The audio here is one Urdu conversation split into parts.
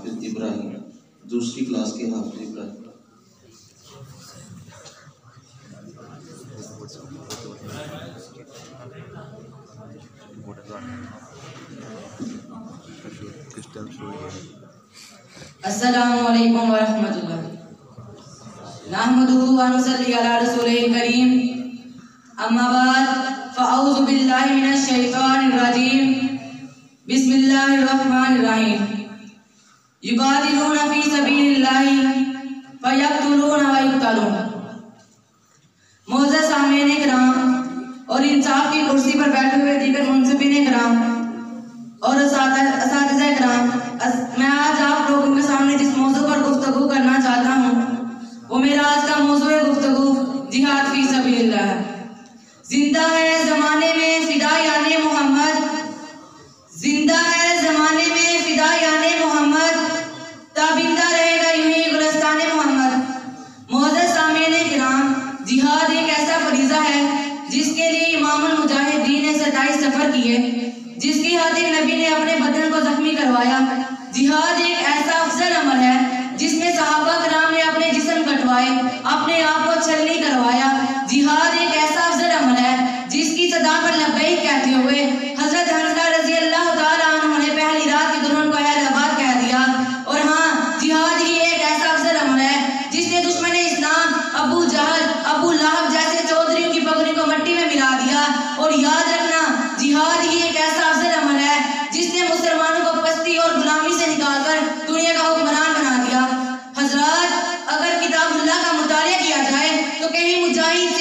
حافظ ابراہیم، دوسری کلاس کے حافظ ابراہیم۔ السلام علیکم ورحمۃ اللہ۔ نحمدہ و نصلی علی رسولہ الکریم، اما بعد فاعوذ باللہ من الشیطان الرجیم، بسم اللہ الرحمن الرحیم۔ یقاتلون فی سبیل اللہ فیقتلون ویقتلون۔ معزز سامعین کرام اور انصاف کی کرسی پر بیٹھے ہوئے دیگر منصفین کرام اور اساتذہ کرام، میں آج آپ لوگوں کے سامنے جس موضوع پر گفتگو کرنا چاہتا ہوں وہ میرا آج کا موضوع گفتگو جہاد فی سبیل اللہ ہے۔ زندہ ہے زمانے میں فدائیان محمد، زندہ ہے زمانے میں فدائیان محمد، تابندہ رہے گا یوں ہی گلستان محمد۔ معزز سامعین کرام، جہاد ایک ایسا فریضہ ہے جس کے لیے امام المجاہدین نے 27 سفر کیے، جس کی خاطر نبی نے اپنے بدن کو زخمی کروایا۔ جہاد ایک ایسا افضل عمل ہے جس میں صحابہ کرام نے اپنے جسم کٹوائے، اپنے آپ کو چھلنی کروایا۔ جہاد ایک ایسا افضل عمل ہے جس کی صدا پر لبیک کہتے ہوئے حضرت حنظلہ رضی اللہ تعالیٰ عنہ نے پہلی رات کی دلہن کو اہل آباد کہہ دیا۔ اور ہاں، جہاد ہی ایک ایسا افضل عمل ہے جس نے دشمن اسلام ابو جہل، ابو لہب جیسے چودھریوں کی پگڑی کو مٹی میں ملا دیا۔ اور یاد رکھنا، جہاد ہی ایک ایسا افضل عمل ہے جس نے مسلمانوں کو پستی اور غلامی سے نکال کر دنیا کا حکمران بنا دیا۔ حضرات، اگر کتاب اللہ کا مطالعہ کیا جائے تو کہیں مجاہد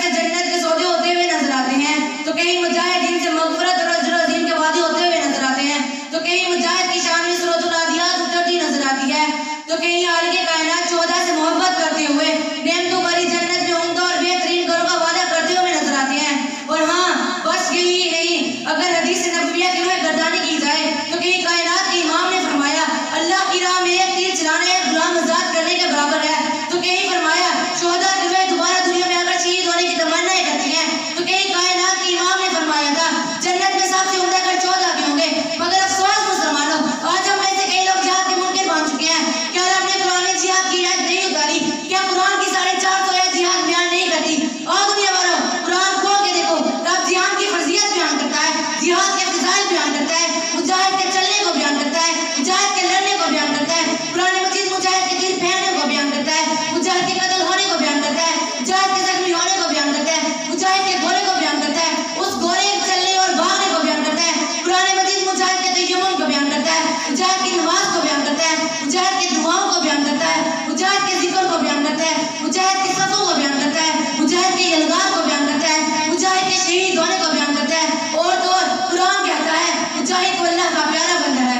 سے جنت کے سودے ہوتے ہوئے نظر آتے ہیں، تو کہیں مجاہدین سے مغفرت اور اجر عظیم کے وعدے ہوتے ہوئے نظر آتے ہیں، تو کہیں مجاہد کی شان میں سورۃ العادیات اترتی نظر آتی ہے، تو کہیں خالق کائنات 14 سے محبت کرتے ہوئے نعمتوں بھری جنت میں عمدہ اور بہترین گھروں کا وعدہ کرتے ہوئے نظر آتے ہیں۔ اور ہاں، بس یہی نہیں، اگر حدیث نبویہ کی روح گردانی کی جائے تو کہیں کائنات کے امام نے فرمایا اللہ کی راہ میں ایک تیر چلانا ایک غلام آزاد کرنے کے برابر ہے، تو کہیں فرمایا شہداء کی روح دوبارہ دنیا میں آ کر شہید ہونے کی تمنائیں کرتی ہیں، تو کہیں کائنات کے امام نے فرمایا تھا جنت میں سب سے عمدہ گھر 14 کے ہوں گے۔ مگر افسوس مسلمانوں، آج ہم میں سے کئی لوگ جہاد کے منکر بن چکے ہیں۔ کیا رب نے قرآن میں جہاد کی ہدایت نہیں اتاری؟ کیا قرآن کی 450 آیات جہاد بیان نہیں کرتی؟ اور دنیا والوں، قرآن کھول کے دیکھو، رب جہاد کی فرضیت بیان کرتا ہے، جہاد کے فضائل بیان کرتا ہے، مجاہد کے چلنے کو بیان کرتا ہے، مجاہد کے لڑنے کو بیان کرتا ہے، قرآن مجید مجاہد کے تیر پھیرنے کو بیان کرتا ہے، مجاہد کے قتل ہونے کو بیان کرتا ہے، مجاہد کے زخمی ہونے کو بیان کرتا ہے، مجاہد کے گھوڑے کو بیان کرتا ہے، اس گھوڑے کے چلنے اور بھاگنے کو بیان کرتا ہے۔ قرآن مجید مجاہد کے تیمم کو بیان کرتا ہے، مجاہد کی نماز کو بیان کرتا ہے، مجاہد کی دعاؤں کو بیان کرتا ہے، مجاہد کے ذکر کو بیان کرتا ہے، مجاہد کی صفوں کو بیان کرتا ہے، مجاہد کے یلغار کو بیان کرتا ہے، مجاہد کے شہید ہونے کو بیان کرتا ہے۔ اور تو اور قرآن کہتا ہے مجاہد کو اللہ کا پیارا بندہ ہے۔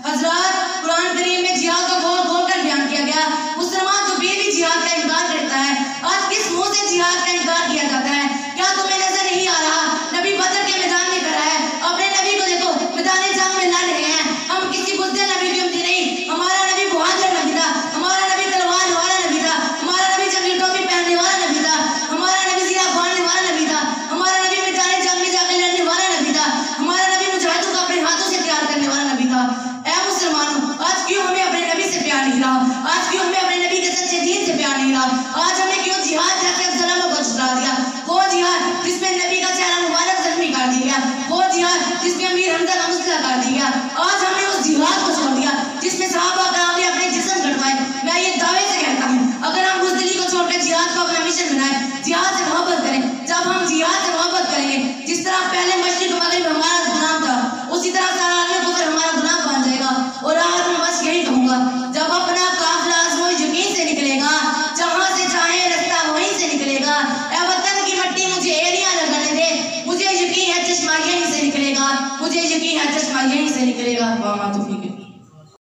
حضرات، قرآن کریم میں جہاد کو کھول کھول کر بیان کیا گیا۔ مسلمان تو بھی جہاد کا انکار کرتا ہے۔ آج کس منہ سے جہاد کا انکار کیا جاتا ہے؟ کیا تمہیں نظر نہیں آ رہا؟ نبی بدر کے میدان میں کھڑا ہے، اپنے نبی کو دیکھو میدان جنگ میں لڑ رہے ہیں۔ ہم کسی بزدل نبی کی امتی نہیں، ہمارا نبی بہادر نبی تھا، ہمارا نبی تلوار والا نبی تھا، ہمارا نبی جنگی ٹوپی پہننے والا نبی تھا، ہمارا نبی زیرہ باندھنے والا نبی تھا، ہمارا نبی میدان جنگ میں جا کے لڑنے والا نبی تھا، ہمارا نبی مجاہدوں کو اپنے ہاتھوں سے تیار کرنے والا نبی تھا۔ اے مسلمانوں، آج کیوں ہمیں اپنے نبی سے پیار نہیں رہا؟ آج کیوں ہمیں اپنے نبی کے سچے دین سے پیار نہیں رہا؟ آج ہمیں کیوں جہاد جیسے ظلموں کو جھٹلا دیا؟ وہ جہاد جس میں نبی کا چہرہ مبارک زخمی کر دیا گیا، وہ جہاد جس میں امیر حمزہ کا مسئلہ کر دیا گیا، آج ہم نے اس جہاد کو چھوڑ دیا جس میں صحابہ کرام نے اپنے جسم کٹوائے۔ میں یہ دعوے سے کہتا ہوں، اگر ہم بزدلی کو چھوڑ کر جہاد کو اپنا مشن بنائیں، جہاد سے محبت کریں، جب ہم جہاد سے محبت کریں گے، جس طرح پہلے مشرق مغرب ہمارا غلام تھا، اسی طرح سارا عالم کفر ہمارا غلام بن جائے گا۔ اور آخر میں بس یہی کہوں گا، جب اپنا قافلہ آزمو یقین سے نکلے گا، جہاں سے چاہے رستہ وہیں سے نکلے گا۔ اے وطن کی مٹی مجھے ایریاں لگانے دے، مجھے یقین ہے چشمہ یہیں سے نکلے گا، مجھے یقین ہے چشمہ یہیں سے نکلے گا۔